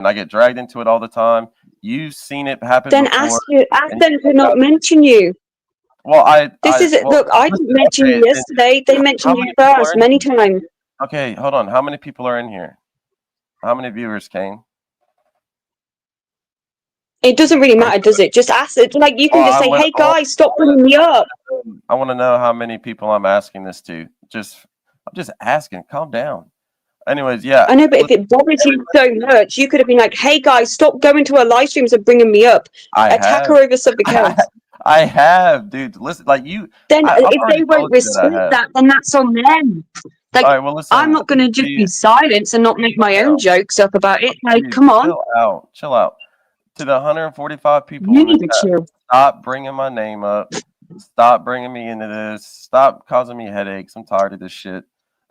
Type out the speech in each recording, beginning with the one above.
and I get dragged into it all the time. You've seen it happen Then before, ask and them to not mention you. well, Look, I didn't listen, mention okay, you then yesterday. They how mentioned you many people are first in many here? times. Okay, hold on. How many people are in here? How many viewers, Kane? It doesn't really I'm matter, does it? Just ask it. Like, you can just say, hey, guys, stop bringing me up. I want to know how many people I'm asking this to. I'm just asking. Calm down. Anyways, yeah. I know, but if it bothers you so much, you could have been like, hey, guys, stop going to her live streams and bringing me up. I Attack have. her over something else. I have, dude. Listen, like you. Then I've if already they won't told you that I respect have. that, then that's on them. All Like, right. Well, I'm listen. not going to just be silenced and not make my own jokes up about it. Like, Dude, come on. chill out. To the 145 people You in the need to chat, chill. stop bringing my name up. Stop bringing me into this. Stop causing me headaches. I'm tired of this shit.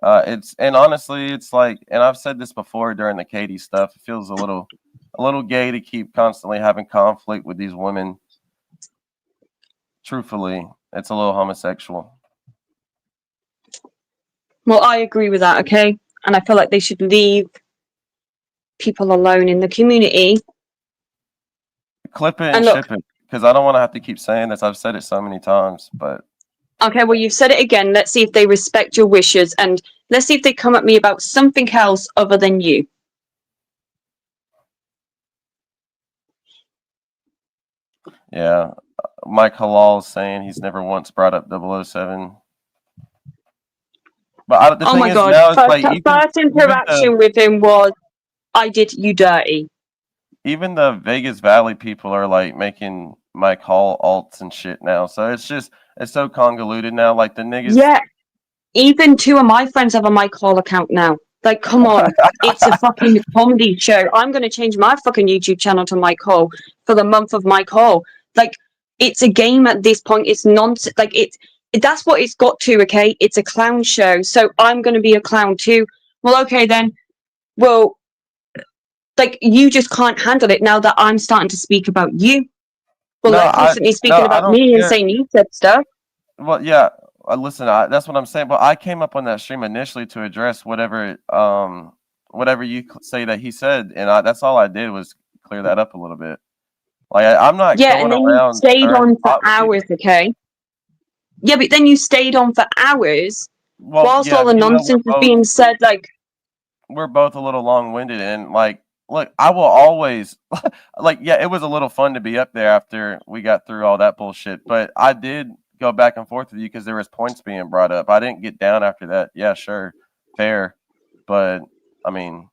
And honestly, it's like, and I've said this before during the Katie stuff. It feels a little gay to keep constantly having conflict with these women. Truthfully, it's a little homosexual. Well, I agree with that, okay? And I feel like they should leave people alone in the community. Clip it and ship it, because I don't want to have to keep saying this. I've said it so many times, but okay, well, you've said it again. Let's see if they respect your wishes, and let's see if they come at me about something else other than you. yeah. Mike Halal is saying he's never once brought up 007. But the oh thing my is god! now, it's like first interaction with him was, "I did you dirty." Even the Vegas Valley people are like making Mike Hall alts and shit now, so it's so convoluted now. Like the niggas. Yeah, even two of my friends have a Mike Hall account now. Like, come on, it's a fucking comedy show. I'm gonna change my fucking YouTube channel to Mike Hall for the month of Mike Hall. Like, it's a game at this point. It's nonsense. Like, that's what it's got to. Okay, it's a clown show, so I'm gonna be a clown too. Well, okay then. Well, like, you just can't handle it now that I'm starting to speak about you. Well, they're constantly speaking about me and saying you said stuff. Well, yeah. Listen, that's what I'm saying. But I came up on that stream initially to address whatever you say that he said, and that's all I did was clear that up a little bit. Like I'm not. Yeah, and then you stayed on for hours. Okay. Yeah, but then you stayed on for hours whilst all the nonsense was being said. Like, we're both a little long-winded, and like, look, I will always like. Yeah, it was a little fun to be up there after we got through all that bullshit, but I did go back and forth with you because there was points being brought up. I didn't get down after that. Yeah, sure, fair, but I mean,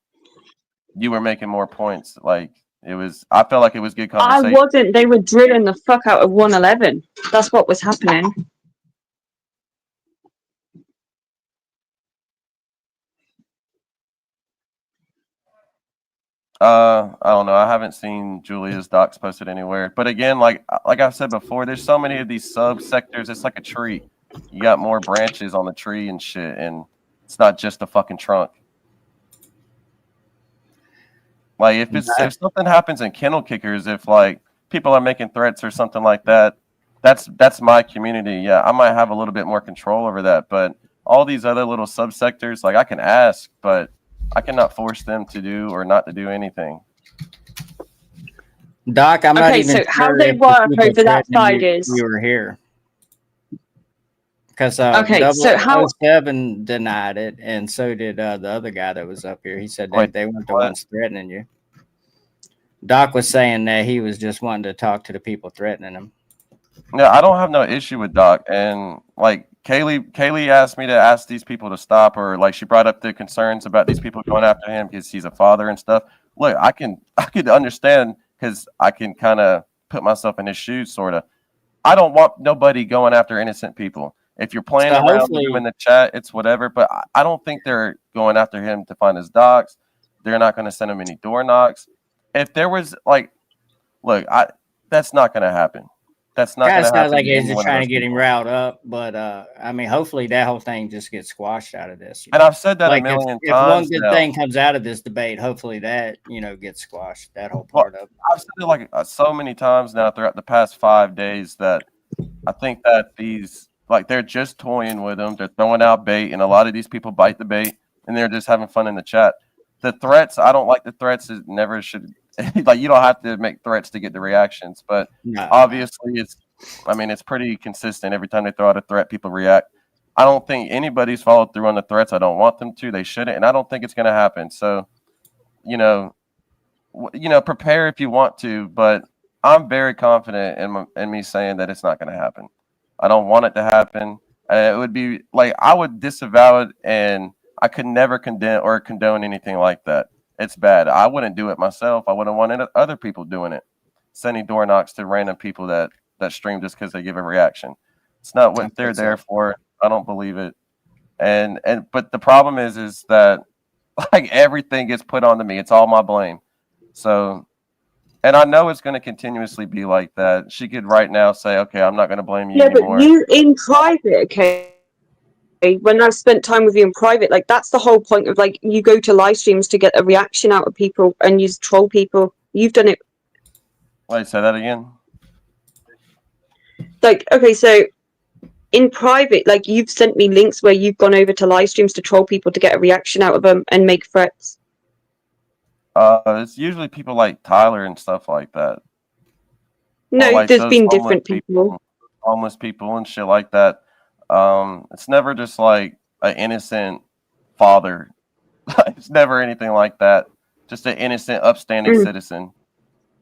you were making more points. Like it was, I felt like it was good conversation. I wasn't. They were drilling the fuck out of 111. That's what was happening. I don't know. I haven't seen Julia's docs posted anywhere. But again, like I said before, there's so many of these subsectors. It's like a tree. You got more branches on the tree and shit, and it's not just a fucking trunk. Like if something happens in Kennel Kickers, if like people are making threats or something like that, that's my community. Yeah, I might have a little bit more control over that. But all these other little subsectors, like I can ask, but I cannot force them to do or not to do anything. Doc, I'm not even sure how they work over that side is you were here. Because okay, so how 007 denied it, and so did the other guy that was up here. He said that they weren't the ones threatening you. Doc was saying that he was just wanting to talk to the people threatening him. Yeah, I don't have no issue with Doc, and like Kaylee asked me to ask these people to stop, or like she brought up the concerns about these people going after him because he's a father and stuff. Look, I could understand because I can kind of put myself in his shoes, sort of. I don't want nobody going after innocent people. If you're playing around with him in the chat, it's whatever. But I don't think they're going after him to find his docs. They're not going to send him any door knocks. If there was like, look, that's not going to happen. That's not going to happen. Sounds like he's just trying to get him riled up, but I mean, hopefully that whole thing just gets squashed out of this. And I've said that a million times. If one good thing comes out of this debate, hopefully that gets squashed. That whole part of it. I've said it like so many times now throughout the past 5 days that I think that they're just toying with them. They're throwing out bait, and a lot of these people bite the bait, and they're just having fun in the chat. the threats, I don't like the threats. It never should like you don't have to make threats to get the reactions, but No. obviously it's pretty consistent. Every time they throw out a threat, people react. I don't think anybody's followed through on the threats. I don't want them to. They shouldn't, and I don't think it's going to happen. So, you know, prepare if you want to, but I'm very confident in me saying that it's not going to happen. I don't want it to happen. It would be like I would disavow it, and I could never condone anything like that. It's bad. I wouldn't do it myself. I wouldn't want other people doing it, sending door knocks to random people that stream just because they give a reaction. It's not what they're there for. I don't believe it. And but the problem is that like everything gets put onto me. It's all my blame. So, and I know it's going to continuously be like that. She could right now say, "Okay, I'm not going to blame you anymore." But you in private, okay? When I've spent time with you in private, like that's the whole point of like you go to live streams to get a reaction out of people and you troll people. You've done it. Wait, say that again. Like, okay, so in private, like you've sent me links where you've gone over to live streams to troll people to get a reaction out of them and make threats. It's usually people like Tyler and stuff like that. No, like there's those been homeless different people. homeless people and shit like that. It's never just like an innocent father. It's never anything like that. Just an innocent, upstanding citizen.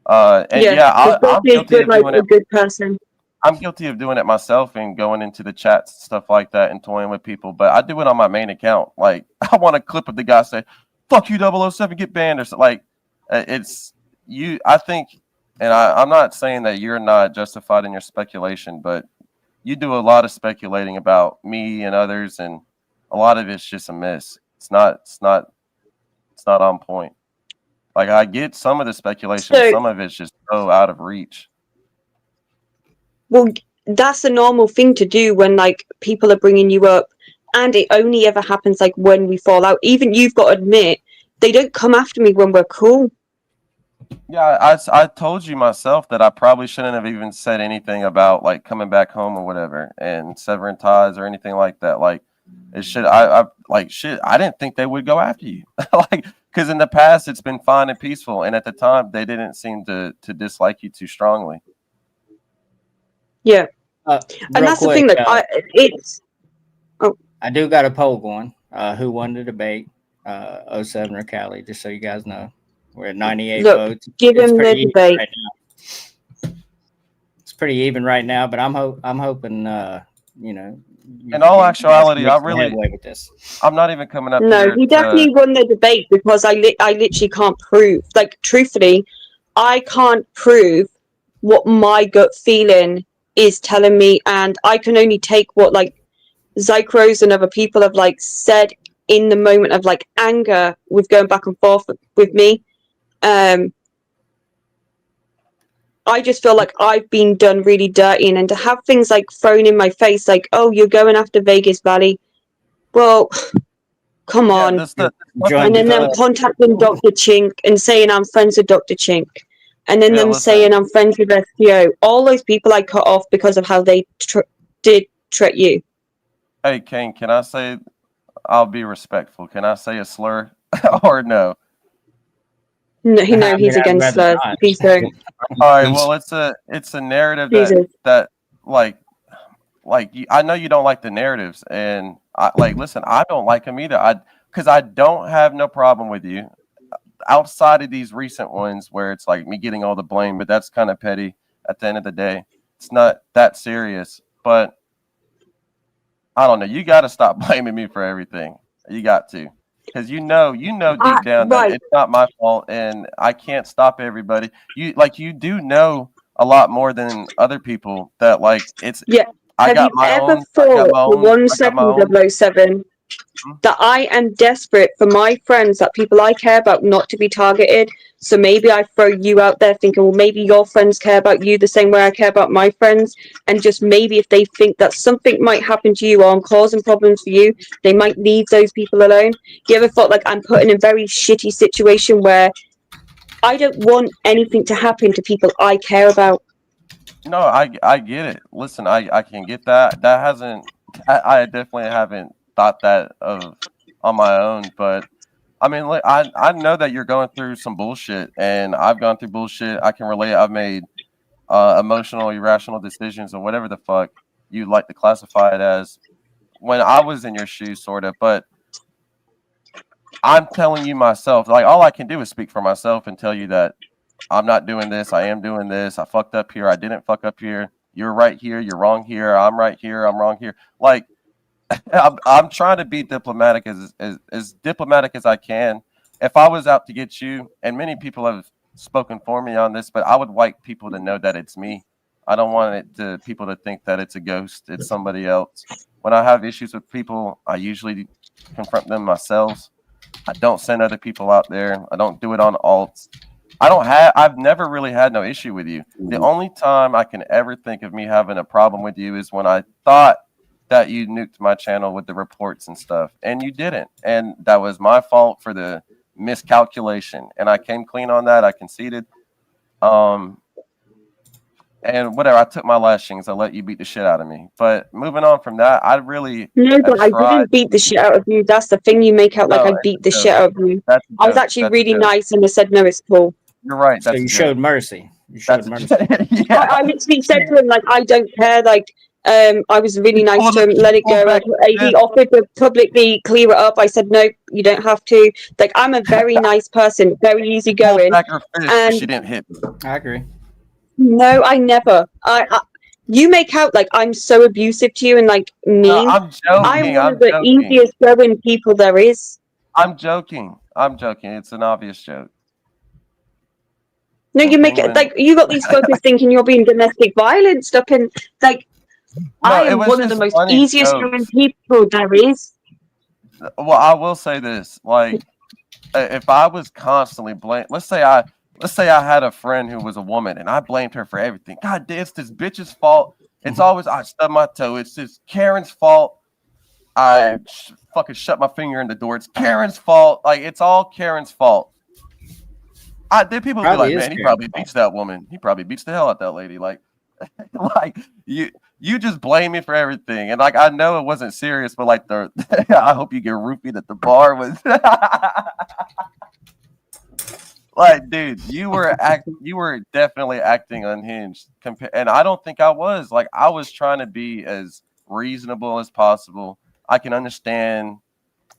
And I'm guilty of doing a good person. I'm guilty of doing it myself and going into the chats and stuff like that and toying with people. But I do it on my main account. Like I want a clip of the guy say, "Fuck you, 007, get banned," or something. Like it's you. I think, and I'm not saying that you're not justified in your speculation, but you do a lot of speculating about me and others, and a lot of it's just a miss. It's not on point. Like I get some of the speculation, but some of it's just so out of reach. Well, that's a normal thing to do when like people are bringing you up, and it only ever happens like when we fall out. Even you've got to admit they don't come after me when we're cool. Yeah, I told you myself that I probably shouldn't have even said anything about like coming back home or whatever and severing ties or anything like that. Like it should I like shit. I didn't think they would go after you, like because in the past it's been fine and peaceful, and at the time they didn't seem to dislike you too strongly. Yeah, and that's quick, the thing that I do got a poll going. Who won the debate? 07 or Cali? Just so you guys know, we're at 98 votes. Give him the debate. Right now. It's pretty even right now, but I'm hoping in all actuality, I'm not even coming up. No, he definitely won the debate because I literally can't prove. Like truthfully, I can't prove what my gut feeling is telling me, and I can only take what like Zycros and other people have like said in the moment of like anger with going back and forth with me. I just feel like I've been done really dirty, and to have things like thrown in my face like, oh, you're going after Vegas Valley. Well, come on. And then them contacting Dr. Chink and saying I'm friends with Dr. Chink. And then them saying I'm friends with STO. All those people I cut off because of how they did treat you. Hey, Kane, can I say, I'll be respectful. Can I say a slur or no? No, he's against slurs. Please don't. All right, well, it's a narrative that like I know you don't like the narratives, and listen, I don't like them either. Because I don't have no problem with you. Outside of these recent ones where it's like me getting all the blame, but that's kind of petty at the end of the day. It's not that serious, but I don't know. You got to stop blaming me for everything. You got to, because you know deep down that it's not my fault, and I can't stop everybody. You do know a lot more than other people that like it's. Yeah. Have you ever thought for 1 second, 007, that I am desperate for my friends, that people I care about, not to be targeted? So maybe I throw you out there thinking, well, maybe your friends care about you the same way I care about my friends. And just maybe if they think that something might happen to you or I'm causing problems for you, they might leave those people alone. You ever thought like I'm put in a very shitty situation where I don't want anything to happen to people I care about? No, I get it. Listen, I can get that. That hasn't. I definitely haven't thought that of on my own, but I mean, look, I know that you're going through some bullshit, and I've gone through bullshit. I can relate. I've made emotional, irrational decisions, or whatever the fuck you like to classify it as. When I was in your shoes, sort of, but I'm telling you myself, like all I can do is speak for myself and tell you that I'm not doing this. I am doing this. I fucked up here. I didn't fuck up here. You're right here. You're wrong here. I'm right here. I'm wrong here. Like I'm trying to be diplomatic as diplomatic as I can. If I was out to get you, and many people have spoken for me on this, but I would like people to know that it's me. I don't want people to think that it's a ghost. It's somebody else. When I have issues with people, I usually confront them myself. I don't send other people out there. I don't do it on alts. I've never really had no issue with you. The only time I can ever think of me having a problem with you is when I thought that you nuked my channel with the reports and stuff, and you didn't. And that was my fault for the miscalculation. And I came clean on that. I conceded. And whatever, I took my lashings. I let you beat the shit out of me. But moving on from that, I really No, but I didn't beat the shit out of you. That's the thing. You make out like I beat the shit out of you. I was actually really nice, and I said, no, it's cool. You're right. So you showed mercy. You showed mercy. Yeah. I literally said to him, like, I don't care. Like, I was really nice to him. Let it go. Like, he offered to publicly clear it up. I said, no, you don't have to. Like, I'm a very nice person, very easygoing. And she didn't hit me. I agree. No, I never. You make out like I'm so abusive to you and like mean. No, I'm joking. I'm one of the easiest going people there is. I'm joking. It's an obvious joke. No, you make it like you got these fuckers thinking you're being domestic violence stuff, and like I am one of the most easiest going people there is. Well, I will say this: like, if I was constantly blamed, let's say I had a friend who was a woman and I blamed her for everything. God damn, it's this bitch's fault. It's always I stubbed my toe. It's just Karen's fault. I fucking shut my finger in the door. It's Karen's fault. Like it's all Karen's fault. People be like, man, he probably beats that woman. He probably beats the hell out that lady. Like, like you just blame me for everything. And like I know it wasn't serious, but like I hope you get roofied at the bar was. Like, dude, you were definitely acting unhinged. And I don't think I was. Like, I was trying to be as reasonable as possible. I can understand.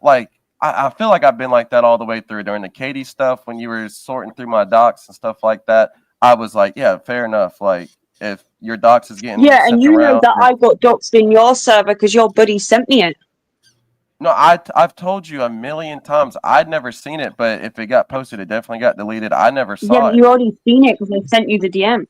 Like, I feel like I've been like that all the way through during the Katie stuff when you were sorting through my docs and stuff like that. I was like, yeah, fair enough. Like, if your docs is getting and you know that I got doxed in your server because your buddy sent me it. No, I've told you a million times. I'd never seen it, but if it got posted, it definitely got deleted. I never saw it. You already seen it because I sent you the DM.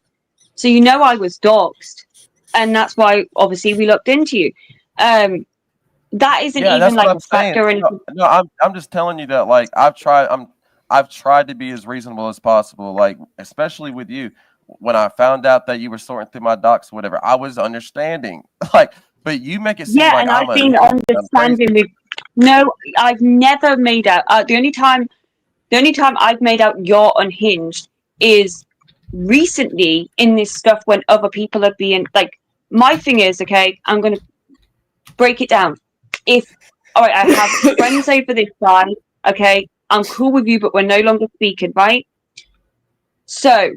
So you know I was doxed. And that's why, obviously, we looked into you. That isn't even like a factor or anything. No, I'm just telling you that, like, I've tried to be as reasonable as possible, like, especially with you. When I found out that you were sorting through my docs, whatever, I was understanding. Like, but you make it seem like and I've been understanding with. No, I've never made out. The only time I've made out you're unhinged is recently in this stuff when other people are being like. My thing is, okay, I'm gonna break it down. All right, I have friends over this side. Okay, I'm cool with you, but we're no longer speaking, right? So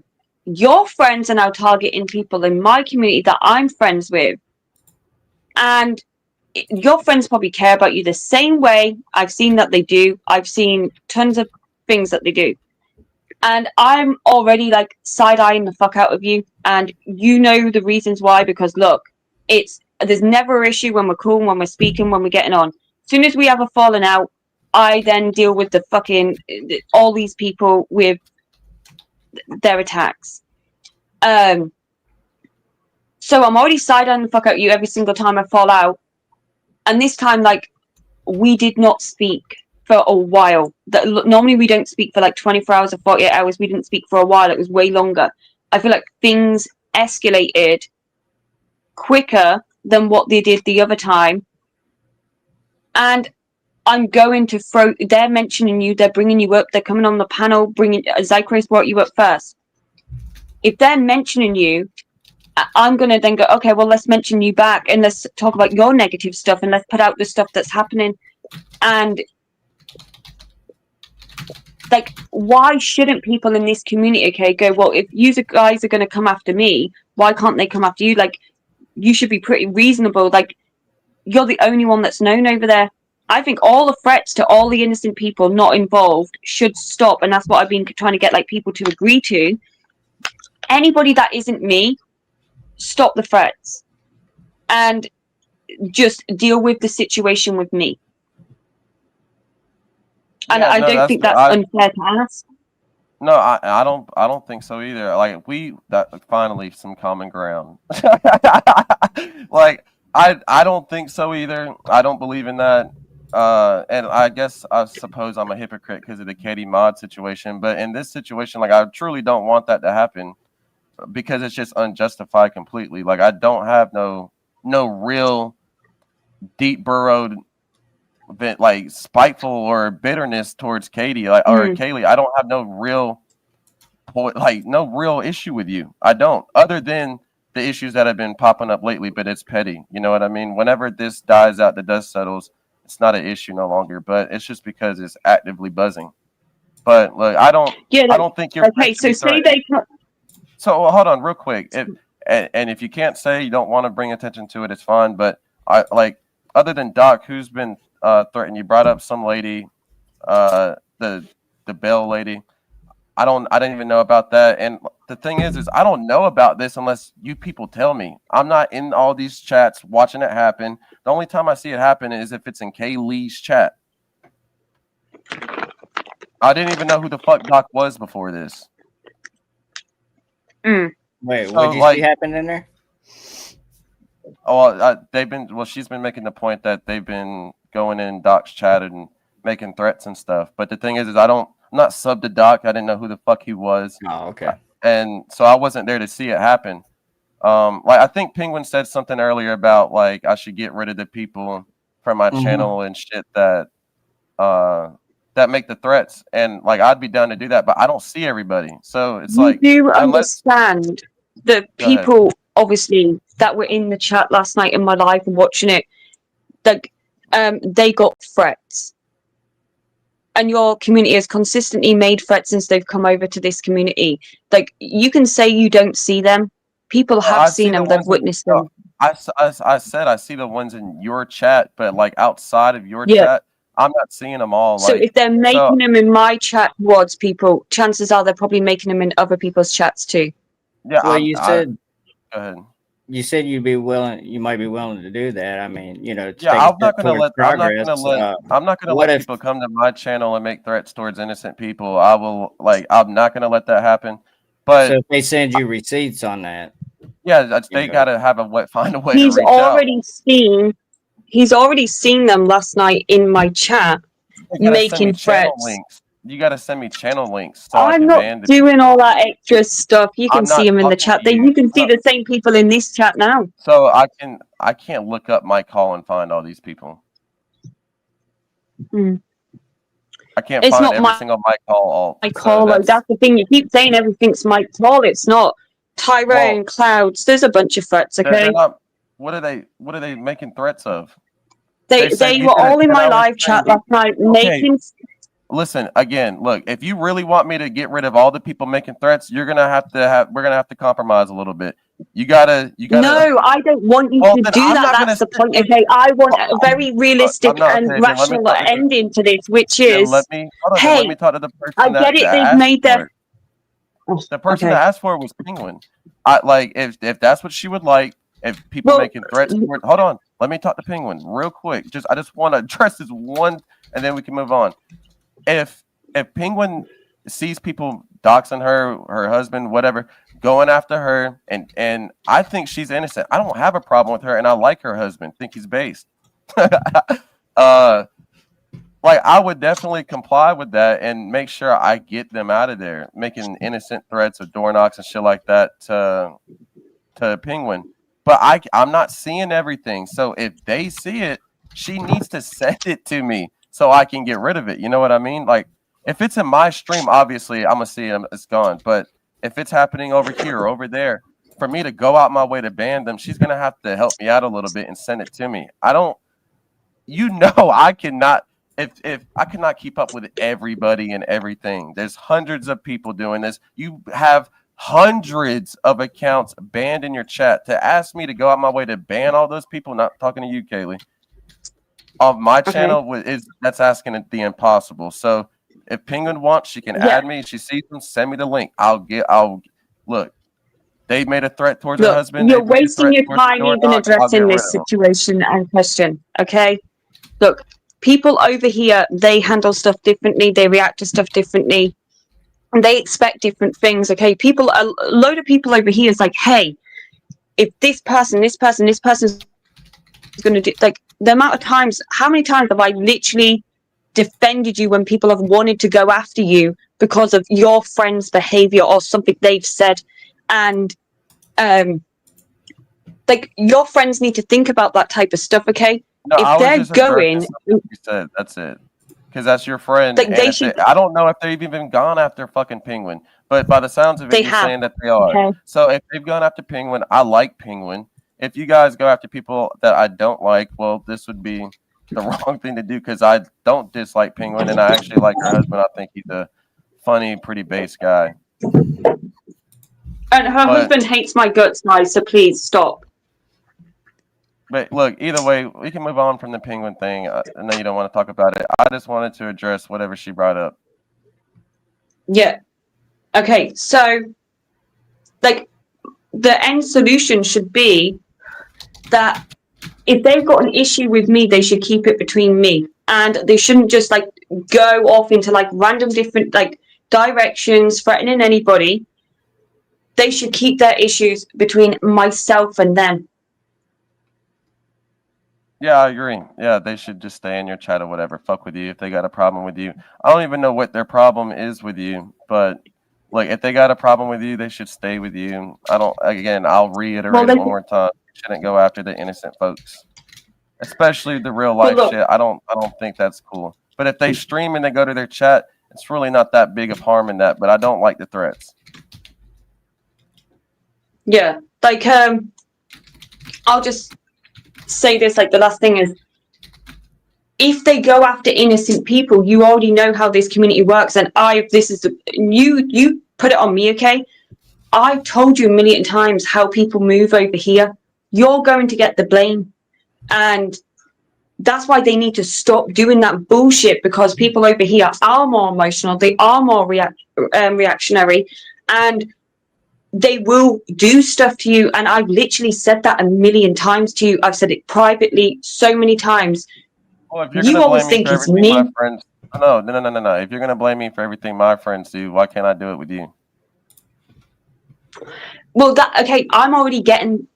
your friends are now targeting people in my community that I'm friends with. And your friends probably care about you the same way I've seen that they do. I've seen tons of things that they do. And I'm already like side-eyeing the fuck out of you. And you know the reasons why, because look, there's never an issue when we're cool, when we're speaking, when we're getting on. As soon as we have a falling out, I then deal with all these people with their attacks. So I'm already side-eyeing the fuck out of you every single time I fall out. And this time, like, we did not speak for a while. Normally we don't speak for like 24 hours or 48 hours. We didn't speak for a while. It was way longer. I feel like things escalated quicker than what they did the other time. And I'm going to they're mentioning you. They're bringing you up. They're coming on the panel. Zycros brought you up first. If they're mentioning you, I'm going to then go, okay, well, let's mention you back and let's talk about your negative stuff and let's put out the stuff that's happening. And Like, why shouldn't people in this community, okay, go, well, if you guys are going to come after me, why can't they come after you? Like, you should be pretty reasonable. Like, you're the only one that's known over there. I think all the threats to all the innocent people not involved should stop, and that's what I've been trying to get like people to agree to. Anybody that isn't me, stop the threats, and just deal with the situation with me. And Yeah, I no, don't think that's unfair to ask. No, I don't think so either. Like that finally some common ground. Like I don't think so either. I don't believe in that. And I suppose I'm a hypocrite because of the Katie Mod situation. But in this situation, like I truly don't want that to happen because it's just unjustified completely. Like I don't have no real deep burrowed like spiteful or bitterness towards Katie or Kaylee. I don't have no real issue with you. I don't, other than the issues that have been popping up lately, but it's petty. You know what I mean? Whenever this dies out, the dust settles, it's not an issue no longer, but it's just because it's actively buzzing. But look, I don't think you're okay. So say they. So hold on, real quick. If you can't say you don't want to bring attention to it, it's fine. But I like, other than Doc, who's been threatened? You brought up some lady, the Bell lady. I didn't even know about that. And the thing is I don't know about this unless you people tell me. I'm not in all these chats watching it happen. The only time I see it happen is if it's in Kay Lee's chat. I didn't even know who the fuck Doc was before this. Wait, what did you see happen in there? Oh, she's been making the point that they've been going in Doc's chat and making threats and stuff. But the thing is I'm not sub to Doc. I didn't know who the fuck he was. Oh, okay. And so I wasn't there to see it happen. Like I think Penguin said something earlier about like I should get rid of the people from my channel and shit that make the threats. And like I'd be down to do that, but I don't see everybody. So it's like you understand the people obviously that were in the chat last night in my live and watching it, like they got threats. And your community has consistently made threats since they've come over to this community. Like, you can say you don't see them. People have seen them. They've witnessed them. I said I see the ones in your chat, but like outside of your chat, I'm not seeing them all. So if they're making them in my chat towards people, chances are they're probably making them in other people's chats too. Yeah. Well, you said. Go ahead. You said you might be willing to do that. I mean, I'm not gonna let people come to my channel and make threats towards innocent people. I'm not gonna let that happen. But so if they send you receipts on that, they gotta find a way. He's already seen them last night in my chat making threats. You gotta send me channel links. So I'm not doing all that extra stuff. You can see them in the chat. You can see the same people in this chat now. So I can't look up Mike Hall and find all these people. I can't find every single Mike Hall. Mike Hall, that's the thing. You keep saying everything's Mike Hall. It's not. Tyrone, Clouds. There's a bunch of threats. Okay. What are they making threats of? They were all in my live chat last night making. Listen, again, look, if you really want me to get rid of all the people making threats, we're gonna have to compromise a little bit. You gotta No, I don't want you to do that. That's the point. Okay, I want a very realistic and rational ending to this, which is let me talk to the person. I get it, they've made their the person that asked for it was Penguin. If that's what she would like, if people making threats hold on, let me talk to Penguin real quick. I just want to address this one and then we can move on. If Penguin sees people doxing her husband, whatever, going after her, and I think she's innocent, I don't have a problem with her, and I like her husband, think he's based. I would definitely comply with that and make sure I get them out of there, making innocent threats of door knocks and shit like that to Penguin. But I'm not seeing everything, so if they see it, she needs to send it to me. So I can get rid of it. You know what I mean? Like, if it's in my stream, obviously I'm gonna see it, it's gone. But if it's happening over here or over there, for me to go out my way to ban them, she's gonna have to help me out a little bit and send it to me. I cannot if I cannot keep up with everybody and everything. There's hundreds of people doing this. You have hundreds of accounts banned in your chat. To ask me to go out my way to ban all those people, not talking to you, Kaylee, of my channel that's asking the impossible. So if Penguin wants, she can add me. She sees them, send me the link. I'll look. They made a threat towards her husband. You're wasting your time even addressing this situation and question. Okay, look, people over here, they handle stuff differently. They react to stuff differently, and they expect different things. Okay, a load of people over here is like, hey, if this person's going to do, like, the amount of times, how many times have I literally defended you when people have wanted to go after you because of your friend's behavior or something they've said? And like, your friends need to think about that type of stuff. Okay, no, if they're going, you said that's it, because that's your friend. Like, I don't know if they've even gone after fucking Penguin, but by the sounds of it, you're saying that they are. Okay. So if they've gone after Penguin, I like Penguin. If you guys go after people that I don't like, well, this would be the wrong thing to do, because I don't dislike Penguin, and I actually like her husband. I think he's a funny, pretty base guy. And her husband hates my guts, guys, so please stop. But look, either way, we can move on from the Penguin thing. I know you don't want to talk about it. I just wanted to address whatever she brought up. Yeah. Okay, so, like, the end solution should be that if they've got an issue with me, they should keep it between me. And they shouldn't just, like, go off into, like, random different, like, directions, threatening anybody. They should keep their issues between myself and them. Yeah, I agree. Yeah, they should just stay in your chat or whatever. Fuck with you if they got a problem with you. I don't even know what their problem is with you, but like, if they got a problem with you, they should stay with you. I'll reiterate it one more time. You shouldn't go after the innocent folks, especially the real life shit. I don't think that's cool. But if they stream and they go to their chat, it's really not that big of harm in that. But I don't like the threats. Yeah, like, I'll just say this, like, the last thing is, if they go after innocent people, you already know how this community works, and you put it on me, okay? I've told you a million times how people move over here. You're going to get the blame, and that's why they need to stop doing that bullshit, because people over here are more emotional, they are more reactionary, and they will do stuff to you. And I've literally said that a million times to you. I've said it privately so many times. Well, if you're you always think it's me. No. If you're gonna blame me for everything my friends do, why can't I do it with you? Well, I'm already getting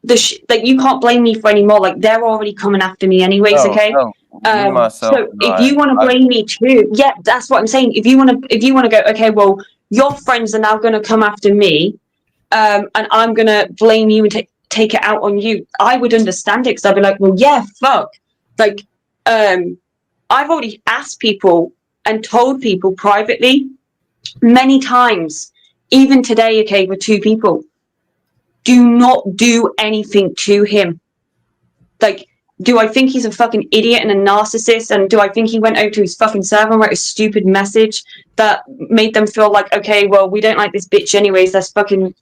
like, you can't blame me for any more. Like, they're already coming after me anyways. Okay. If you want to blame me too, yeah, that's what I'm saying. If you want to go, okay, well, your friends are now going to come after me, and I'm going to blame you and take it out on you. I would understand it, because I'd be like, well, yeah, fuck. Like, I've already asked people and told people privately many times, even today, okay, with 2 people, do not do anything to him. Like, do I think he's a fucking idiot and a narcissist? And do I think he went over to his fucking server and wrote a stupid message that made them feel like, okay, well, we don't like this bitch anyways, let's fucking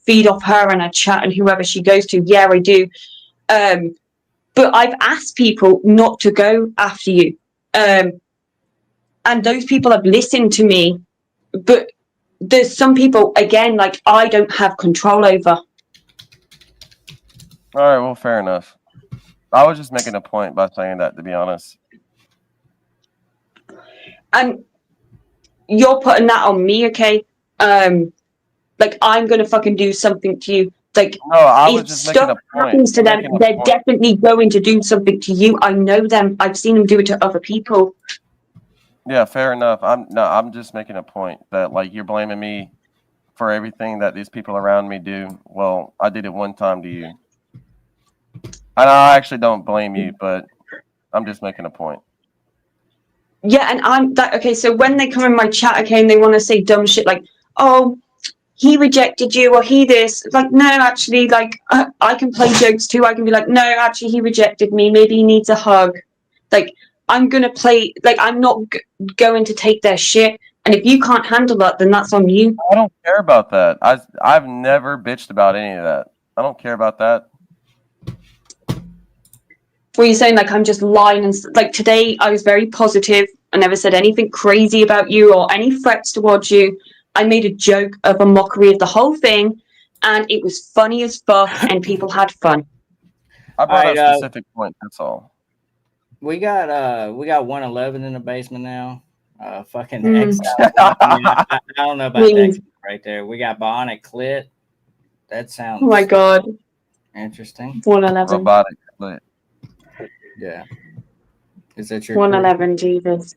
feed off her and her chat and whoever she goes to? Yeah, I do. But I've asked people not to go after you. And those people have listened to me. But there's some people, again, like, I don't have control over. All right, well, fair enough. I was just making a point by saying that, to be honest. And you're putting that on me, okay? Like, I'm gonna fucking do something to you. Like, no, I was if just making a stuff point. happens to them, they're definitely going to do something to you. I know them. I've seen them do it to other people. Yeah, fair enough. I'm just making a point that, like, you're blaming me for everything that these people around me do. Well, I did it one time to you. And I actually don't blame you, but I'm just making a point. Yeah, and I'm that, okay, so when they come in my chat, okay, and they want to say dumb shit like, oh, he rejected you, or he this, like, no, actually, like, I can play jokes too. I can be like, no, actually, he rejected me. Maybe he needs a hug. Like, I'm gonna play like I'm not going to take their shit. And if you can't handle that, then that's on you. I don't care about that. I've never bitched about any of that. I don't care about that. Were you saying like I'm just lying and like today I was very positive. I never said anything crazy about you or any threats towards you. I made a joke of a mockery of the whole thing, and it was funny as fuck, and people had fun. I brought Alright, up specific point. That's all. We got 111 in the basement now. Fucking Mm. Exile. I don't know about that right there. We got Bionic Clit. That sounds Oh my god, interesting. 111. Robotic split. Yeah. Is that your 111, Jesus.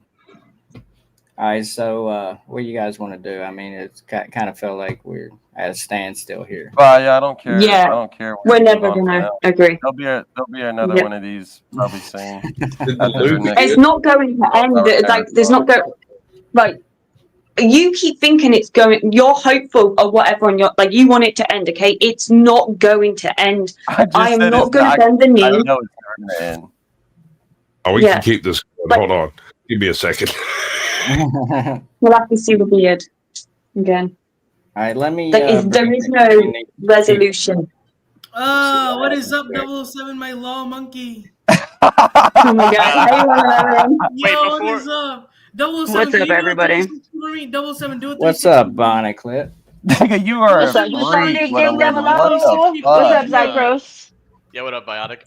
All right, so what do you guys want to do? I mean, it's kind of felt like we're at a standstill here. Well, yeah, I don't care. Yeah. I don't care. We're move never on from gonna now. agree. There'll be another Yep. one of these probably soon. Did the After lube next- It's not going to end. Like, there's not go. Like, you keep thinking it's going. You're hopeful or whatever, and you're like you want it to end. Okay, it's not going to end. I am not going to bend the I knee. know it's never gonna end. Oh, we Yeah. can keep this going. But- Hold on. Give me a second. We'll have to see the beard again. All right, let me. Like, there is no resolution. Oh, what is up, 007, my law monkey? Oh my god! Hey, 111. Yo, what before- is up? 007, What's can up, you do a everybody? 360 for me? 007, do it. What's up, Bionic Clit? Nigga, you are What's a up, you freak. Sunday What Game a Devil level. What the What's up, fuck? Zypros? Yeah, what up, Biotic?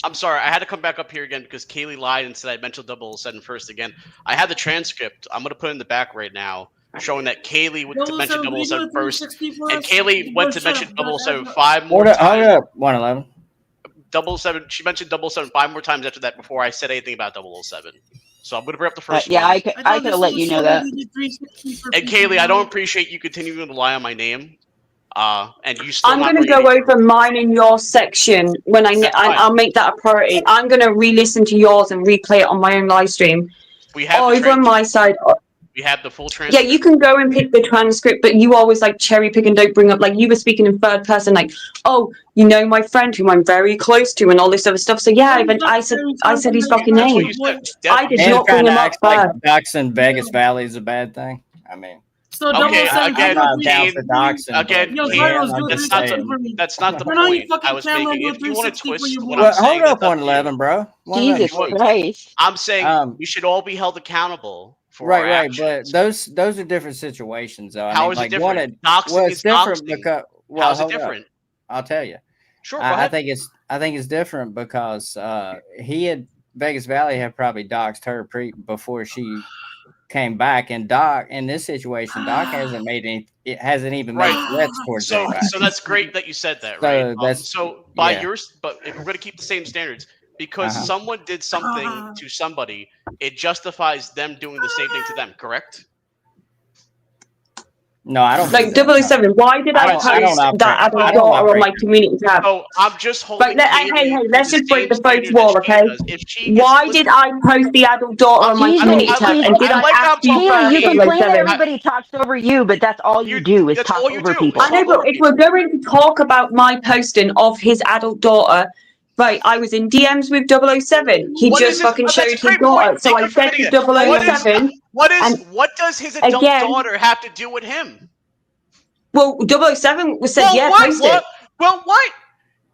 I'm sorry, I had to come back up here again because Kaylee lied and said I mentioned 007 first again. I have the transcript. I'm gonna put it in the back right now, showing that Kaylee went to mention 007, can you do a 007 first, 360 for and us? Kaylee went to Shut mention up, 007 5 more Hold times. up, 111. 007. She mentioned 007 5 more times after that before I said anything about 007. So I'm gonna bring up the first Yeah, one. I could have let you know that. And Kaylee, I don't appreciate you continuing to lie on my name. And you still. I'm not going to bringing go any- over mine and your section when That's fine. I'll make that a priority. I'm going to re-listen to yours and replay it on my own live stream. We have the Over on transcript. my side, We have the full yeah, transcript. you can go and pick the transcript, but you always like cherry pick and don't bring up like you were speaking in third person, like, oh, you know my friend whom I'm very close to and all this other stuff. So yeah, I said his fucking That's what name. you said. I did And not bring trying to him up act like first. Docs in Vegas Valley is a bad thing. I mean, So Okay, 007, again, can you I'm do down Kane, for Docs and again, Yo, Kane, Zyros, do a that's not 360 the for me. that's not the Turn on your point fucking I was camera, making. do a If you want to 360 for twist you, what boy. I'm saying, hold up, that's up to you. 111, bro. Jesus What? Christ. I'm saying Um, we should all be held accountable for our Right, but actions. those are different situations, though. How I mean, is like it one, different? Doxing well, is it's different doxing. because well, How's it hold up. different? I'll tell you. Sure, go I ahead. think it's different because he had Vegas Valley had probably doxed her before she came back, and Doc in this situation, Doc hasn't even made Right. threats towards So anybody. that's great that you said that, So right? that's- So by yeah. yours, but if we're gonna keep the same standards, because Uh-huh. someone did something to somebody, it justifies them doing the same thing to them. Correct? No, I don't. Like do that. 007, why did I I don't- I post don't operate- that I adult don't daughter on operate. my community tab? So I'm just holding. But Kaylee hey, to let's the just break same the fourth standard wall, that she okay? does. If she gets Why listened- did I post the adult daughter on my Jesus, community tab? And did I I like how ask you Keely, Keely, you first, complain that 007? everybody talks over you, but that's all you do is that's talk all you over do. people. I know, but if we're going to talk about my posting of his adult daughter, right, I was in DMs with 007. He What just is his- fucking that's showed a his great daughter. point. So Thank I you for said hitting to it. What is- 007, and what does his adult again- daughter have to do with him? well, 007 was said, Well, yeah, what? post What? it. Well, what?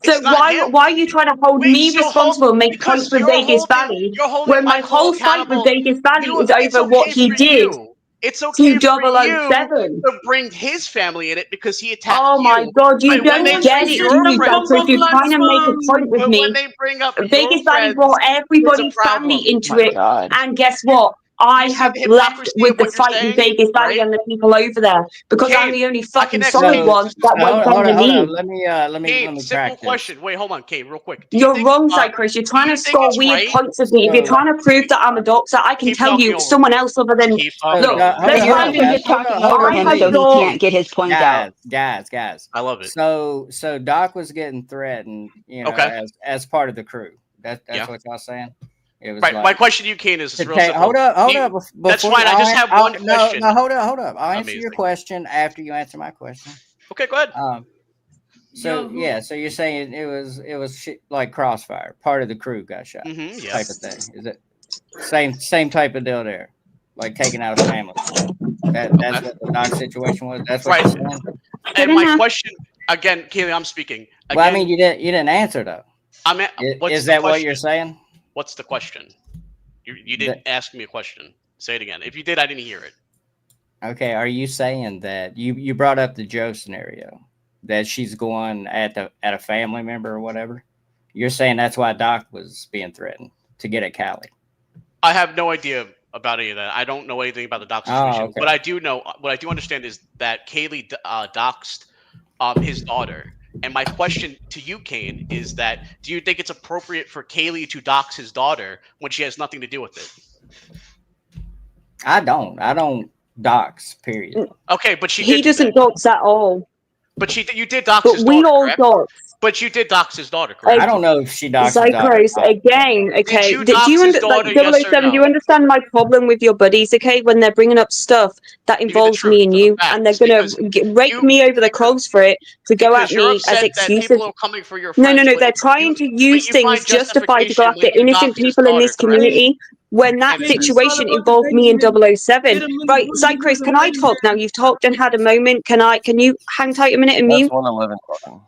So It's not him. why are you trying to hold Wait, me so responsible and make because points with you're Vegas holding- Valley you're holding when my Michael whole fight with accountable. Vegas Valley is It's over what okay he for did you. It's okay to for you 007? to bring his family in it because he attacked Oh my you. god, you But when don't they get bring it, your you friends- Zachary. You're trying to make a point with But me. when they bring up your Vegas Valley friends, brought everybody's it's a problem. family into My it. God. And guess what? I You see have the left hypocrisy with of the what you're fight in saying, Vegas Valley right? and the people over there because I'm Kane, the only I fucking can solid actually- one that won't bend the hold knee. on. Let me Kane, simple crack this. question. Wait, hold on, Kane, real quick. Do you You're think, wrong, Cycris. You're trying you to think score it's weird right? points with me. If you're So- trying to prove that I'm a doxer, I can Keep tell talking you over someone else other than Keep talking look. over hold let's on, You're try guys. also and just Hold talking on, over I him had so he your- can't get his point out. Guys. I love it. So Doc was getting threatened, Okay. as part of the crew. That's Yeah. what y'all saying. It was Right, like, my question to you, Kane, is to real take- simple. hold up. That's Before fine, I just have one question. No, hold up. I'll answer your Amazing. question after you answer my question. Okay, go ahead. So you're saying it was like Crossfire, part of the crew got shot, Mm-hmm, yeah. type of thing. Is it? Same type of deal there, like taking out a family. That's what the Doc situation was. That's what Right. you're saying. And my question again, Kaylee, I'm speaking. Again, Well, I mean, you didn't answer though. what's Is the that what question? you're saying? What's the question? You didn't ask me a question. Say it again. If you did, I didn't hear it. Okay, are you saying that you brought up the Joe scenario that she's going at a family member or whatever? You're saying that's why Doc was being threatened to get at Callie. I have no idea about any of that. I don't know anything about the dox situation. okay. What I do know, what I do understand is that Kaylee doxed his daughter. And my question to you, Kane, is that do you think it's appropriate for Kaylee to dox his daughter when she has nothing to do with it? I don't dox, period. Okay, but He doesn't dox at all. But you did dox But his we daughter, all correct? dox. But you did dox his daughter, correct? I don't know if she doxed his daughter. Zycros, again, okay. you Do dox you his daughter, yes or 007, do you no? understand my problem with your buddies, okay? When they're bringing up stuff that involves me and you, and they're going to rake me over the coals for it to go at Because you're me upset as that excuses. people are coming for your No, friends, no, no. but They're trying to use you things find justified to go justification after when you innocent dox his people in daughter, this correct? community when that And then- situation involved me in 007. Right, Zycros, can I talk now? You've talked and had a moment. Can you hang tight a minute and That's mute? 111 talking.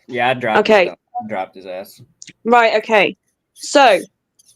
Yeah, I dropped Okay. I dropped his ass. Right, okay. So,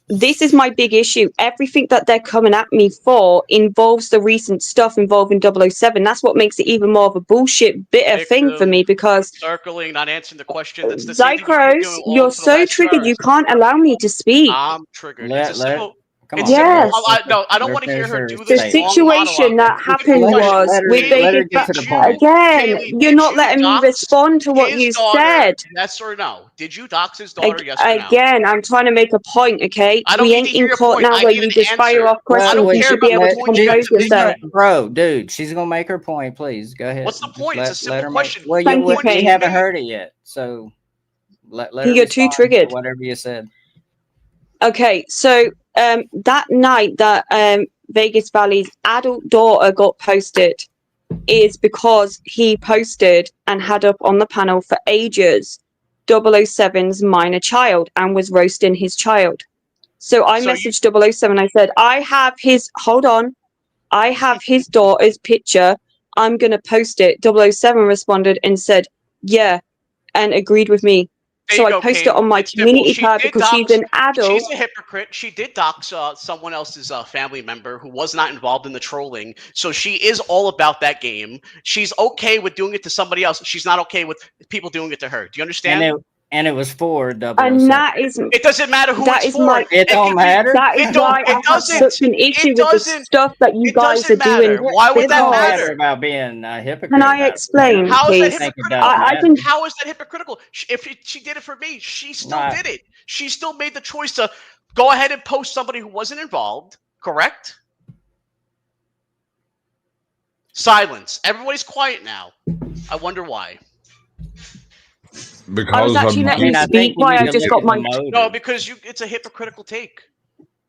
this is my big issue. Everything that they're coming at me for involves the recent stuff involving 007. That's what makes it even more of a bullshit, bitter thing for me because circling, not answering the question. That's the same thing you've been Zycros, doing all you're for the so last 2 triggered, hours. you can't allow me to speak. I'm triggered. Let- It's a let- simple. Come It's on. simple. Yes. I don't Let want to hear her her do The this say it. long situation monologue. that happened was with let her Vegas. get to the Did point. Again, Kaylee, you're did not you letting me dox respond to what his you daughter, said. Yes or no? Did you dox his daughter? Yes or no? Again, I'm trying to make a point, okay? I don't We need ain't to hear in your court point. now I where need you an just fire answer. off I don't questions. You care should be about able the to point you compose have to make. yourself. Bro, dude, she's gonna make her point. Please go ahead. What's the Just point? It's a let simple her question. Well, Thank you, we Kane. haven't heard it yet, so let her You get too respond to triggered. whatever you said. Okay, so that night that Vegas Valley's adult daughter got posted is because he posted and had up on the panel for ages 007's minor child and was roasting his child. So I messaged 007. I said, I have his daughter's picture. I'm going to post it. 007 responded and said, yeah, and agreed with me. There So you I go, posted Kane. it on my It's simple. community She tab did because she's dox- an adult. She's a hypocrite. She did dox someone else's family member who was not involved in the trolling. So she is all about that game. She's okay with doing it to somebody else. She's not okay with people doing it to her. Do you understand? And it was for 007. And that is It doesn't matter who that it's is for. my It don't matter. that is It don't- why it I have doesn't. such an issue It with the doesn't. stuff that you It guys are doesn't matter. doing. Why would It that don't because- matter matter? about being a hypocrite. Can I about it. explain, How is that please? hypocritical? I can- How is that hypocritical? If she did it for me, she still Nah. did it. She still made the choice to go ahead and post somebody who wasn't involved. Correct? Silence. Everybody's quiet now. I wonder why. Because I was actually I'm- letting you I speak. think you Why need I to just look got at my the motive. No, because it's a hypocritical take.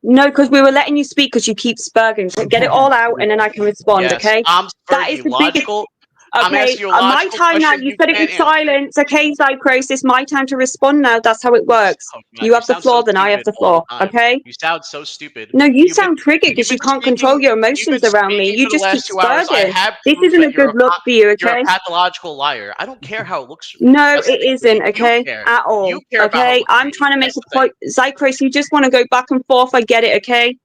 no, because we were letting you speak because you keep spurging. So get it all out and then I can respond. Yes, Okay. I'm That is spurging the biggest. logical. I'm Okay, asking you a my logical time now. question You you said it can't was answer. silence. Okay, Zycros, it's my time to respond now. That's how it works. Oh, God, You have the sound floor, so then I have the stupid all floor. time. Okay. You sound so stupid. No, you You've been- sound triggered you've because you been can't control speaking- your you've emotions been around me. speaking You for the just keep last 2 hours. I spurting. have This proof isn't that a good look for you. You're Okay. a pathological liar. I don't care how it looks for you. No, That's the it thing. isn't. You Okay, care. at all. You care about how it Okay, looks for I'm you. trying to make That's a the thing. point. Zycros, you just want to go back and forth. I get it. Okay.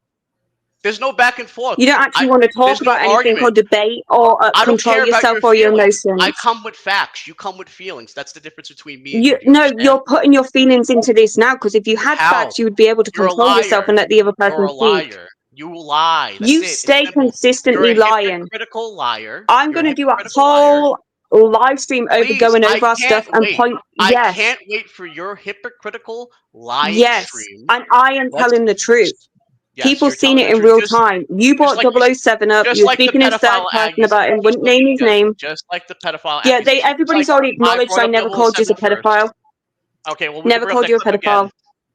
There's no back and forth. You don't actually I- want to talk there's no about anything or argument. debate or I don't control care about yourself your or your feelings. emotions. I come with facts. You come with feelings. That's the difference between me and You you. no, understand? you're putting your feelings into this now because if you had How? facts, you would be able to You're a control yourself liar. and let the other person You're a speak. liar. You lie. That's You it. It's stay simple. consistently You're a lying. hypocritical liar. I'm You're going to do a hypocritical liar. whole live stream over Please, going I over our can't stuff and wait. point. I Yes, can't wait for your hypocritical lying yes, stream. and I am Let's- telling the truth. Yes, People you're seen telling it the in truth. real Just- time. You brought like you- 007 up. just You were like the speaking in third pedophile person accusation. about it and Just wouldn't like name you his did. name. Just like the pedophile Yeah, accusation. everybody's Like, already acknowledged brought I up never called you a 007 first. pedophile. Okay, well, we Never can bring up called that you a clip pedophile. again.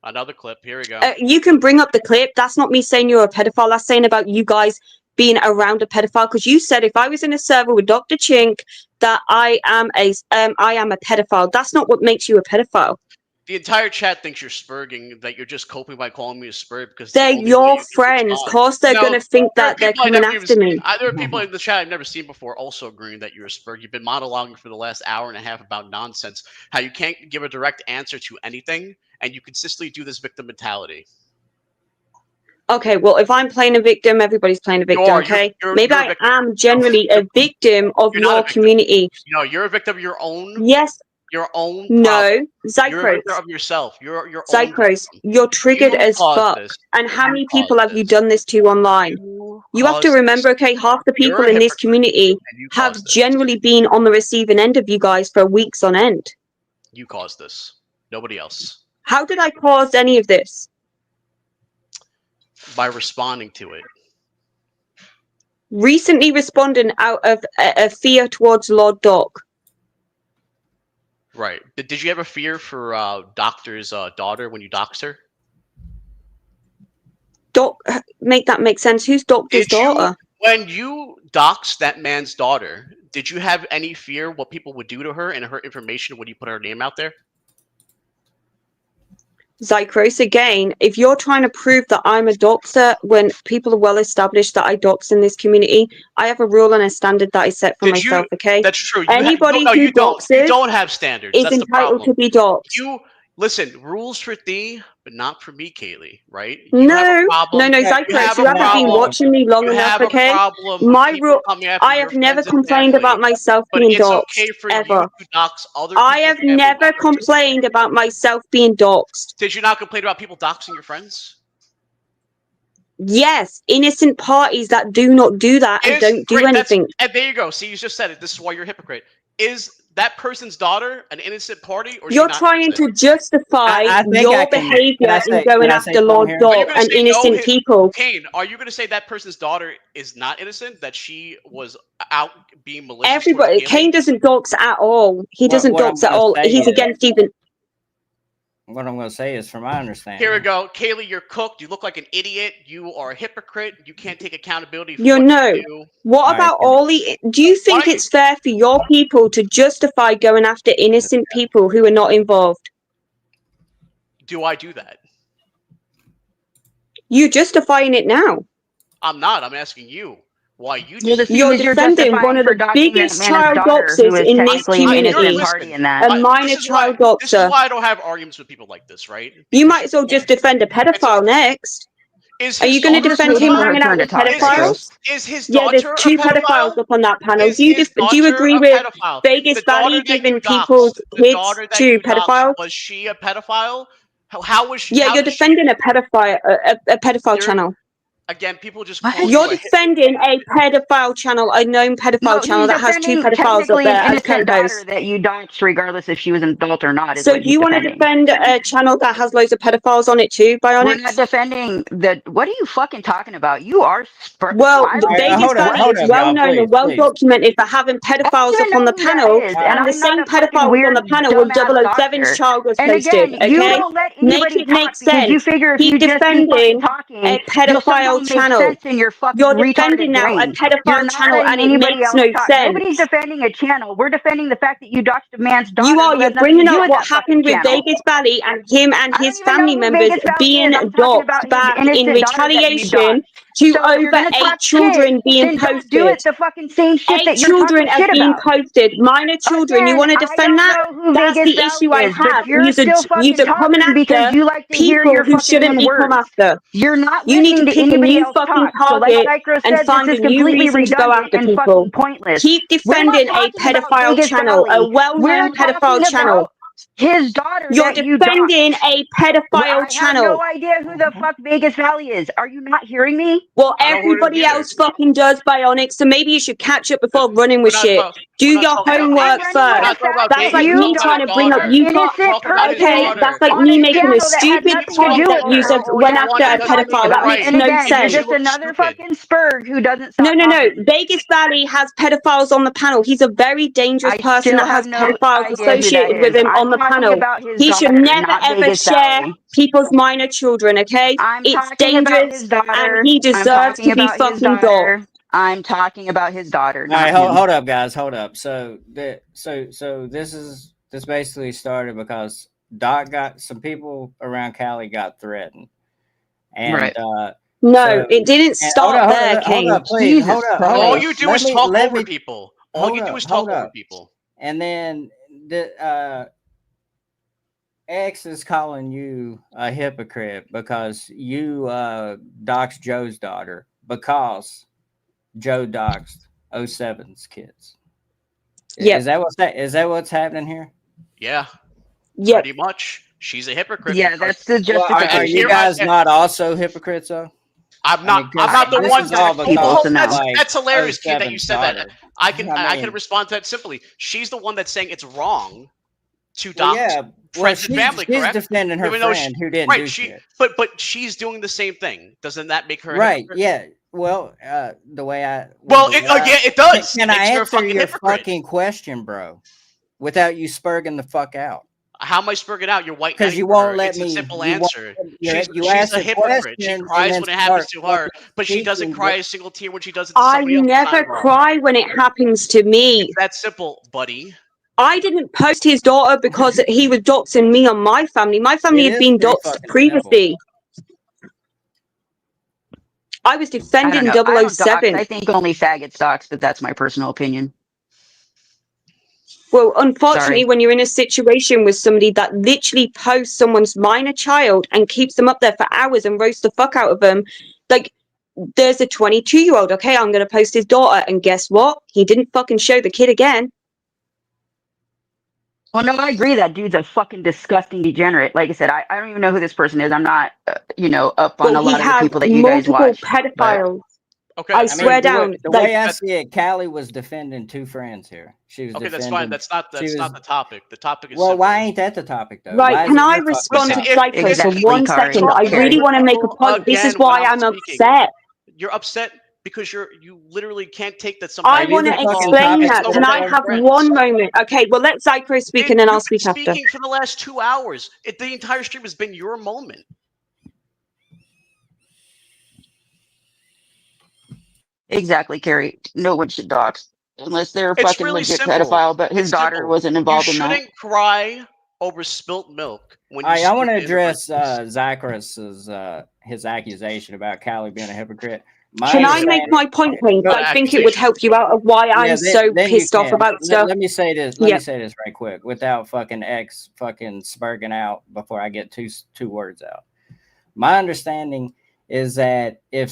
Another clip. Here we go. You can bring up the clip. That's not me saying you're a pedophile. That's saying about you guys being around a pedophile. Because you said if I was in a server with Dr. Chink that I am a pedophile. That's not what makes you a pedophile. The entire chat thinks you're spurging, that you're just coping by calling me a spurg because They're your friends. Of course, they're No, gonna think that they're coming after me. There are people in the chat I've never seen before also agreeing that you're a spurg. You've been monologuing for the last hour and a half about nonsense, how you can't give a direct answer to anything, and you consistently do this victim mentality. Okay, well, if I'm playing a victim, everybody's playing a victim, are. okay? You're Maybe a I victim. am generally a victim of You're not a your victim. community. No, you're a victim of your own. Yes, Your own. no, You're a Zycros. victim of yourself. You're your own. Zycros, victim. you're triggered You as caused fuck. this. And how You many caused people have you this. done this to online? You have to caused remember, this. okay, half the You're people a in this hypocrite, community and you have caused this. generally been on the receiving end of you guys for weeks on end. You caused this. Nobody else. How did I cause any of this? By responding to it. Recently responding out of a fear towards Lord Doc. Right. Did you have a fear for Doctor's daughter when you doxed her? Doc, make that make sense. Who's Doctor's daughter? When you doxed that man's daughter, did you have any fear what people would do to her and her information when you put her name out there? Zycros, again, if you're trying to prove that I'm a doxer when people are well established that I dox in this community, I have a rule and a standard that I set for myself, okay? That's true. Anybody no, who you don't. You doxes don't have standards. is That's the entitled problem. to be doxed. You listen. Rules for thee, but not for me, Kaylee. Right? You have No, a problem. no, You Zycros, you have a haven't been problem. watching me long You enough, have a okay? problem. My People rule, coming after I your have never friends and complained family, about myself but being it's doxed, okay for ever. you to dox other I people's have family never members. complained about myself being doxed. Did you not complain about people doxing your friends? Yes, innocent parties that do not do that and don't do Great, anything. and there you go. See, you just said it. This is why you're a hypocrite. Is that person's daughter an innocent party, or is You're she not trying innocent? to justify I think your I can- behavior can I in say- going can I say after something Lord here? Are you Doc gonna and say no, innocent people. Kane, are you going to say that person's daughter is not innocent? That she was out being malicious? towards Everybody, Kaylee? Kane doesn't dox at all. He doesn't what I'm dox at gonna all. say He's is- against even. What I'm going to say is, from my understanding, Here we go, Kaylee. You're cooked. You look like an idiot. You are a hypocrite. You can't take accountability for You what know. you do. What All right, about can- all the? Do you think don't you- it's fair for your people to justify going after innocent people who are not involved? Do I do that? You justifying it now. I'm not. I'm asking you why you do Well, the it. thing You're is, you're defending justifying one of for the doxing biggest that man's child daughter, who doxers is in this technically an innocent community. party in that. A This minor is why- child This is doxer. why I don't have arguments with people like this, right? You Because might as well just defend a pedophile next. Is Are his you going to daughter defend him pedophile? hanging out with Turn to talk, pedophiles? Is his Yeah, there's daughter two a pedophile? pedophiles up on that panel. Is Do you his do you daughter agree a with pedophile? Vegas The daughter Valley that you giving doxed, people's the kids daughter that to you doxed, pedophiles? was she a pedophile? How was she? Yeah, how you're did she- defending a pedophile, a pedophile You're- channel. Again, people just What? call You're you a defending a pedophile channel, a known pedophile No, channel he's that has two defending pedophiles up technically there an as innocent daughter co-hosts. that you doxed, regardless if she was an adult or not. Is So what do you want to defending. defend a channel that has loads of pedophiles on it too, We're Bionic? not defending the. What are you fucking talking about? You are. Well, I- right, Vegas hold up, Valley hold is up, well y'all, known and please, well please. documented for having pedophiles I don't up on the even know who panel, that is, and and the I'm not same a fucking pedophiles on weird, the panel with dumbass 007's doctor. child was And posted, again, you okay? don't let Make anybody it talk make because you sense. figure if Keep you just be defending fucking talking, a you'll pedophile somehow make channel. sense in your fucking You're retarded defending now a brain. You're pedophile not channel letting and it anybody makes else no talk. sense. Nobody's defending a channel. We're defending the fact that you doxed a man's daughter. You are, who you're has nothing bringing to do up with what that fucking happened with channel. Vegas Valley and him and I don't his even know family who members Vegas Valley being is. I'm talking about doxed his back in innocent daughter that you retaliation doxed. to So if you're over gonna 8 talk children shit, being then don't do posted. it the fucking same shit 8 that you're children talking are shit being about. posted. Minor children. You Again, want to I defend don't that? know who That's Vegas the issue Valley I is, but have. you're still fucking You're coming talking because after you like to hear people your who fucking shouldn't own be come words. after. You're not You need listening to to pick a anybody new else fucking talk. So like target Psycho and said, find this a is new completely reason to go redundant after and people. fucking pointless. Keep We're not defending a talking about pedophile Vegas channel, a Valley. well-known We're pedophile talking channel. about his daughter You're that you defending doxed. a Well, pedophile I have channel. no idea who the fuck Vegas Valley is. Are you not hearing me? Well, I don't know who it is everybody either. else fucking does, Bionic, so maybe you should catch up before running with We're not shit. talk- Do we're not your talking about homework I'm running with first. We're the not talking fact about That's that like Vegas. me you trying to doxed bring up an daughter. Utah. innocent Talk about his Okay, person that's like daughter. on me a making a channel that had stupid nothing to point do that with you her. said Or went that's after a what you're pedophile. talking That about. makes And no again, you're sense. just look another stupid. fucking spurg who doesn't No, stop no, no. talking. Vegas Valley has pedophiles on the panel. He's a very dangerous I person still that have has no pedophiles idea who that associated with is. him on I'm the talking panel. about his He should daughter, never not ever Vegas share Valley. people's minor children, okay? I'm It's talking about dangerous his and daughter. he I'm deserves talking to be about his fucking dogged. daughter. I'm talking about his daughter, All not right, him. hold up, guys, hold up. So this basically started because Doc got some people around Cali got threatened, and Right. No, So- it didn't and start there, Kane. hold up, please, Jesus hold up. Christ. Hold All up. you do Let is me- talk let over me- people. All hold you do up, is talk hold over up. people. And then the X is calling you a hypocrite because you doxed Joe's daughter because Joe doxed 07's kids. Yeah. Is that what's happening here? Yeah, Yeah, pretty much. She's a hypocrite. Yeah, because that's the justification. Are you Here- guys not also hypocrites though? I'm not. because I'm not the this one is all that. because, to know. That's hilarious, kid, that you 07's said that. daughter. I can I mean- respond to that simply. She's the one that's saying it's wrong to Well, dox yeah, friends and family, she's correct? defending her Even though friend who didn't right, do she shit. but she's doing the same thing. Doesn't that make her a Right? hypocrite? Yeah. Well, the way I Well, the it, way I- yeah, it does. Can Makes I her a answer fucking your hypocrite. fucking question, bro? Without you spurging the fuck out. How am I spurging out? You're white 'Cause knighting you her. won't let It's me- a simple you won't answer. you She's ask a a hypocrite. She question and cries then when it happens to start her, fucking but she doesn't speaking cry what- a single tear when she does it to I somebody else. never cry when it happens to me. It's that simple, buddy. I didn't post his daughter because he was doxing me on my family. My family It had is been pretty doxed fucking previously. I was I don't defending know. I don't dox. 007. I think only faggots dox, but that's my personal opinion. Well, unfortunately, Sorry. when you're in a situation with somebody that literally posts someone's minor child and keeps them up there for hours and roasts the fuck out of them, like, there's a 22-year-old, okay, I'm going to post his daughter, and guess what? He didn't fucking show the kid again. Well, no, I agree that dude's a fucking disgusting degenerate. Like I said, I don't even know who this person is. I'm not, up on Well, a he lot of the has people that you guys multiple watch. pedophiles. Okay, I I swear mean, down. The like, way I see it, Callie was defending two friends here. She was okay, that's defending. fine. That's not the topic. The topic is Well, simple. why ain't that the topic though? right, Why is can it I your fucking respond to topic? Listen, Psycho for Exactly, 1 Kari. second? I Kari. really want to make a point. This is Again, when why I'm I'm speaking. upset. You're upset because you literally can't take that somebody. I you want the to fucking explain topic that. for Can I their have friends? one moment? Okay, well, let Psycho speak and then I'll speak after. Speaking for the last 2 hours. The entire stream has been your moment. Exactly, Carrie. No one should dox unless they're a It's fucking really legit simple. pedophile. But his It's daughter simple. wasn't You involved in that. shouldn't cry over spilt milk when you. I want to speak to address immigrants. Zacharias's his accusation about Callie being a hypocrite. My Can I make understanding- my point, please? Go I think it would help you out of why Yeah, I'm then- so then you pissed off can. about stuff. Let me say this. Let Yeah. me say this right quick without fucking X fucking spurging out before I get two words out. My understanding is that if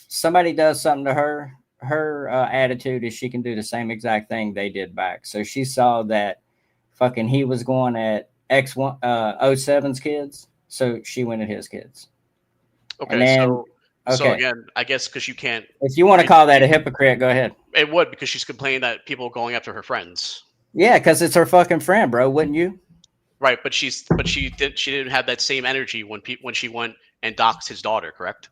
somebody does something to her attitude is she can do the same exact thing they did back. So she saw that fucking he was going at X1 07's kids, so she went at his kids. Okay, And then- so Okay, again, I guess because you can't. if you want to call that a hypocrite, go ahead. It would because she's complaining that people are going after her friends. Yeah, because it's her fucking friend, bro. Wouldn't you? Right, but she didn't have that same energy when she went and doxed his daughter, correct?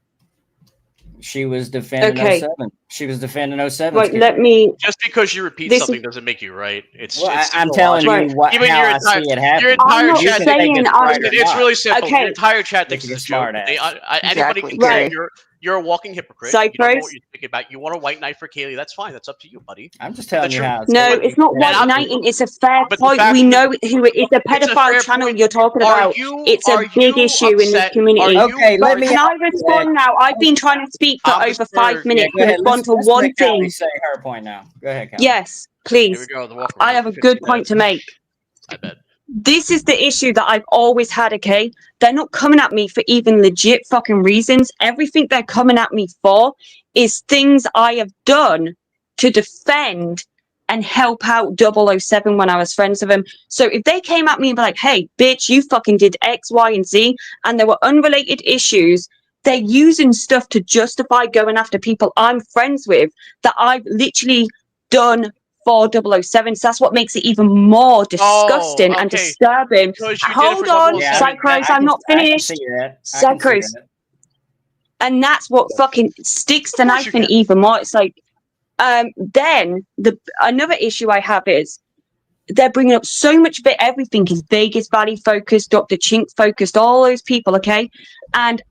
She was defending Okay. 07. She was defending 07. Right, let me. Just because you repeat This something is- doesn't make you right. It's Well, it's I'm simple telling logic. you what, Even how your I entire- see it happen. your entire I'm not You chat can think saying it's I'm- right or It's not. really simple. Okay. Your entire chat thinks You're it's a smart joke. ass. Anybody Exactly, can Right. say you're a walking hypocrite. You don't know Cypress? what you're thinking about. You want a white knight for Kaylee? That's fine. That's up to you, buddy. I'm just telling you truth- how. No, it is. it's not And I'm- white knighting. It's a fair But the point. fact We is- know who it is. The It's a pedophile fair channel point. you're talking about. It's a big issue in this community. Okay, let me. Can I respond now? I've been trying to speak for I'm over just 5 for- minutes go to ahead. respond to Let's one let Callie thing. say her point now. Go ahead, Callie. Yes, Here we please. go. The walk I around have a for good 15 point to make. I bet. This is the issue that I've always had, okay? They're not coming at me for even legit fucking reasons. Everything they're coming at me for is things I have done to defend and help out 007 when I was friends with him. So if they came at me and be like, hey, bitch, you fucking did X, Y, and Z, and there were unrelated issues, they're using stuff to justify going after people I'm friends with that I've literally done for 007. So that's what makes it even more disgusting and okay. disturbing. Because you did it Hold for on, 007, Psychros, I'm not I can finished. see that. I can see Psychros. that. And that's what fucking sticks the Of course knife you in can. even more. It's like, then another issue I have is they're bringing up so much of it. Everything is Vegas Valley focused, Dr. Chink focused, all those people, okay? And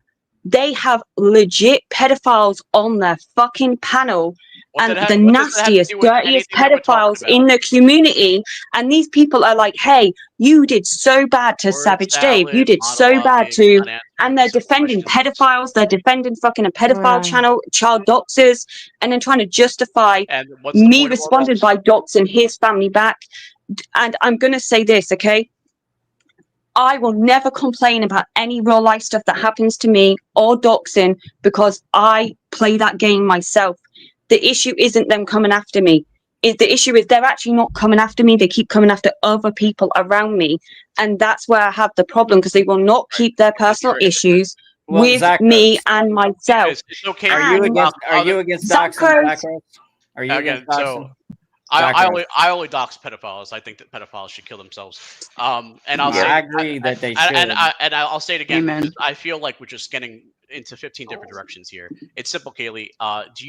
they have legit pedophiles on their fucking panel. What And does the that have to nastiest, do with dirtiest anything that we're talking pedophiles about? in the community. And these people are like, hey, you did so bad to Word Savage Dave. You salad, did so bad monologuing, to. not answering And they're simple defending questions. pedophiles. They're defending fucking a pedophile channel, child doxers, and then trying to justify And what's the me point of all responding this? by doxing his family back. And I'm going to say this, okay? I will never complain about any real life stuff that happens to me or doxing because I play that game myself. The issue isn't them coming after me. The issue is they're actually not coming after me. They keep coming after other people around me. And that's where I have the problem because they will not keep their personal issues Well, with Zachos, me and myself. It's okay. are you And- against doxing, Zachos- Zachos? Are you Again, against doxing? so I Zachos. only dox pedophiles. I think that pedophiles should kill themselves. And I'll Yeah, say I agree that they should. and I'll say it again. Amen. Because I feel like we're just getting into 15 different directions here. It's simple, Kaylee. Do you